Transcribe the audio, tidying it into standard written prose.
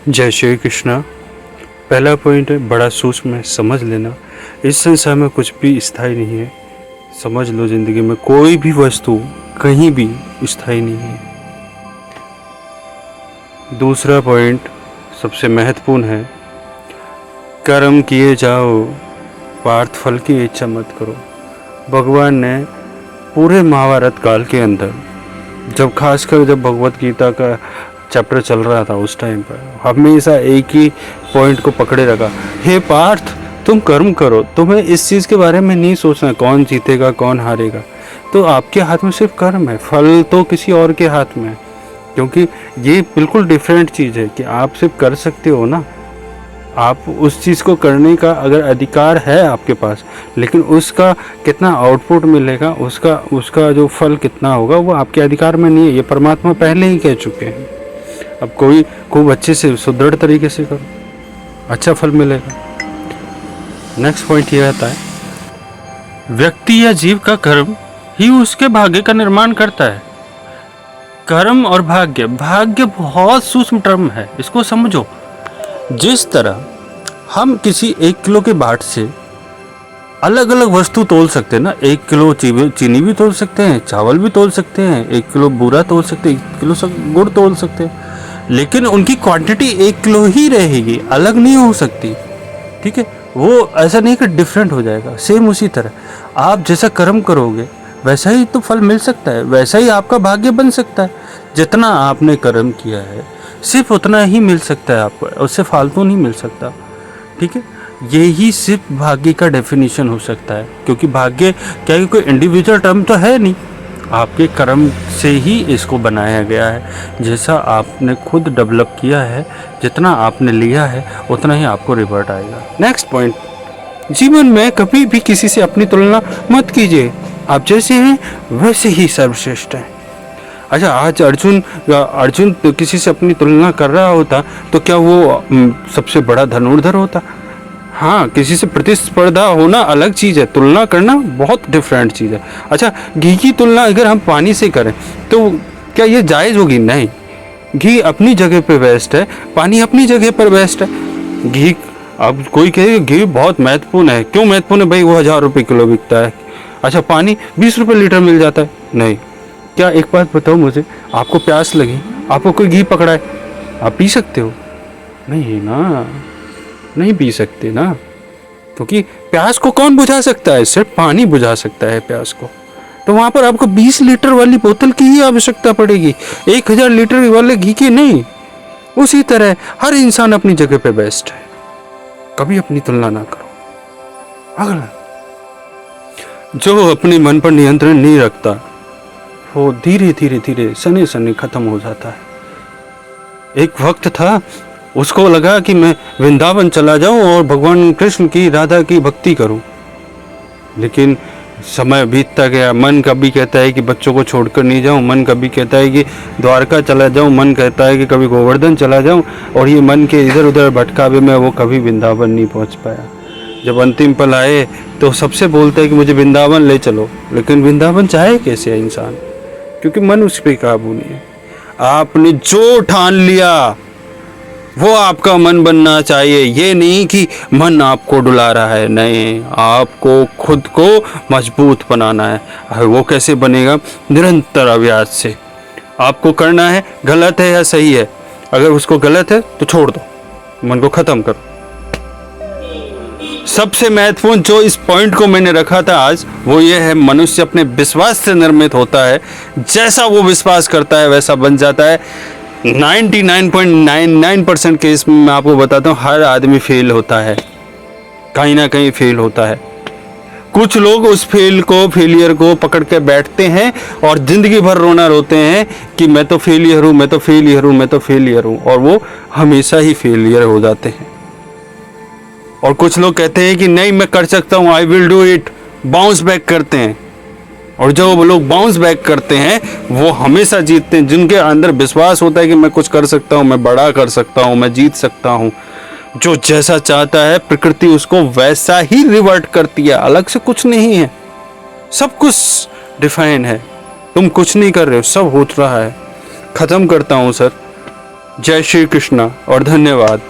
जय श्री कृष्णा। पहला पॉइंट है बड़ा सूक्ष्म है, समझ लेना। इस संसार में कुछ भी स्थायी नहीं है। समझ लो, जिंदगी में कोई भी वस्तु कहीं भी स्थायी नहीं है। दूसरा पॉइंट सबसे महत्वपूर्ण है, कर्म किए जाओ, पार्थ फल की इच्छा मत करो। भगवान ने पूरे महाभारत काल के अंदर, खासकर जब भगवत गीता का चैप्टर चल रहा था उस टाइम पर, हमेशा एक ही पॉइंट को पकड़े रखा, हे पार्थ तुम कर्म करो, तुम्हें इस चीज़ के बारे में नहीं सोचना कौन जीतेगा कौन हारेगा। तो आपके हाथ में सिर्फ कर्म है, फल तो किसी और के हाथ में है। क्योंकि ये बिल्कुल डिफरेंट चीज़ है कि आप सिर्फ कर सकते हो ना, आप उस चीज़ को करने का अगर अधिकार है आपके पास, लेकिन उसका कितना आउटपुट मिलेगा, उसका जो फल कितना होगा वो आपके अधिकार में नहीं है। ये परमात्मा पहले ही कह चुके हैं। अब कोई खूब अच्छे से सुदृढ़ तरीके से करो, अच्छा फल मिलेगा। नेक्स्ट पॉइंट ये आता है, व्यक्ति या जीव का कर्म ही उसके भाग्य का निर्माण करता है। कर्म और भाग्य, भाग्य बहुत सूक्ष्म टर्म है, इसको समझो। जिस तरह हम किसी 1 किलो के बाट से अलग अलग वस्तु तोल सकते हैं ना, 1 किलो चीनी भी तोल सकते हैं, चावल भी तोल सकते हैं, 1 किलो बूरा तोल सकते हैं, 1 किलो गुड़ तोल सकते हैं, लेकिन उनकी क्वांटिटी 1 किलो ही रहेगी, अलग नहीं हो सकती। ठीक है, वो ऐसा नहीं कि डिफरेंट हो जाएगा। सेम उसी तरह आप जैसा कर्म करोगे वैसा ही तो फल मिल सकता है, वैसा ही आपका भाग्य बन सकता है। जितना आपने कर्म किया है सिर्फ उतना ही मिल सकता है आपको, उससे फालतू नहीं मिल सकता। ठीक है, यही सिर्फ भाग्य का डेफिनेशन हो सकता है, क्योंकि भाग्य क्या है, कोई इंडिविजुअल टर्म तो है नहीं, आपके कर्म से ही इसको बनाया गया है। जैसा आपने खुद डेवलप किया है, जितना आपने लिया है उतना ही आपको रिवर्ट आएगा। नेक्स्ट पॉइंट, जीवन में कभी भी किसी से अपनी तुलना मत कीजिए, आप जैसे हैं वैसे ही सर्वश्रेष्ठ हैं। अच्छा, आज अर्जुन तो किसी से अपनी तुलना कर रहा होता तो क्या वो सबसे बड़ा धनुर्धर होता? हाँ, किसी से प्रतिस्पर्धा होना अलग चीज़ है, तुलना करना बहुत डिफरेंट चीज़ है। अच्छा, घी की तुलना अगर हम पानी से करें तो क्या ये जायज़ होगी? नहीं। घी अपनी जगह पे बेस्ट है, पानी अपनी जगह पर बेस्ट है। घी, अब कोई कहे घी बहुत महत्वपूर्ण है, क्यों महत्वपूर्ण है भाई? वो 1000 रुपये किलो बिकता है। अच्छा, पानी 20 रुपये लीटर मिल जाता है। नहीं। क्या एक बात बताओ मुझे, आपको प्यास लगी, आपको कोई घी पकड़ा है, आप पी सकते हो? नहीं ना, नहीं पी सकते ना, क्योंकि प्यास को कौन बुझा सकता है? सिर्फ पानी बुझा सकता है प्यास को। तो वहां पर आपको 20 लीटर वाली बोतल की ही आवश्यकता पड़ेगी, 1000 लीटर वाले घी की नहीं। उसी तरह हर इंसान अपनी जगह पे बेस्ट है, कभी अपनी तुलना ना करो। अगला, जो अपने मन पर नियंत्रण नहीं रखता वो धीरे धीरे धीरे सने सने खत्म हो जाता है। एक वक्त था, उसको लगा कि मैं वृंदावन चला जाऊं और भगवान कृष्ण की, राधा की भक्ति करूं, लेकिन समय बीतता गया। मन कभी कहता है कि बच्चों को छोड़कर नहीं जाऊं, मन कभी कहता है कि द्वारका चला जाऊं, मन कहता है कि कभी गोवर्धन चला जाऊं, और ये मन के इधर उधर भटकावे में वो कभी वृंदावन नहीं पहुंच पाया। जब अंतिम पल आए तो सबसे बोलता है कि मुझे वृंदावन ले चलो, लेकिन वृंदावन चाहे कैसे इंसान, क्योंकि मन उस पर काबू नहीं है। आपने जो ठान लिया वो आपका मन बनना चाहिए, ये नहीं कि मन आपको डुला रहा है। नहीं, आपको खुद को मजबूत बनाना है। वो कैसे बनेगा? निरंतर अभ्यास से। आपको करना है, गलत है या सही है, अगर उसको गलत है तो छोड़ दो, मन को खत्म करो। सबसे महत्वपूर्ण जो इस पॉइंट को मैंने रखा था आज, वो ये है, मनुष्य अपने विश्वास से निर्मित होता है। जैसा वो विश्वास करता है वैसा बन जाता है। 99.99% केस में मैं आपको बताता हूँ, हर आदमी फेल होता है, कहीं ना कहीं फेल होता है। कुछ लोग उस फेलियर को पकड़ के बैठते हैं और जिंदगी भर रोना रोते हैं कि मैं तो फेलियर हूँ, मैं तो फेलियर हूँ, मैं तो फेलियर हूँ, और वो हमेशा ही फेलियर हो जाते हैं। और कुछ लोग कहते हैं कि नहीं मैं कर सकता हूँ, I will do it, bounce back करते हैं। और जो वो लोग बाउंस बैक करते हैं वो हमेशा जीतते हैं, जिनके अंदर विश्वास होता है कि मैं कुछ कर सकता हूँ, मैं बड़ा कर सकता हूँ, मैं जीत सकता हूँ। जो जैसा चाहता है प्रकृति उसको वैसा ही रिवर्ट करती है, अलग से कुछ नहीं है, सब कुछ डिफाइन है। तुम कुछ नहीं कर रहे हो, सब हो रहा है। खत्म करता हूँ सर, जय श्री कृष्ण और धन्यवाद।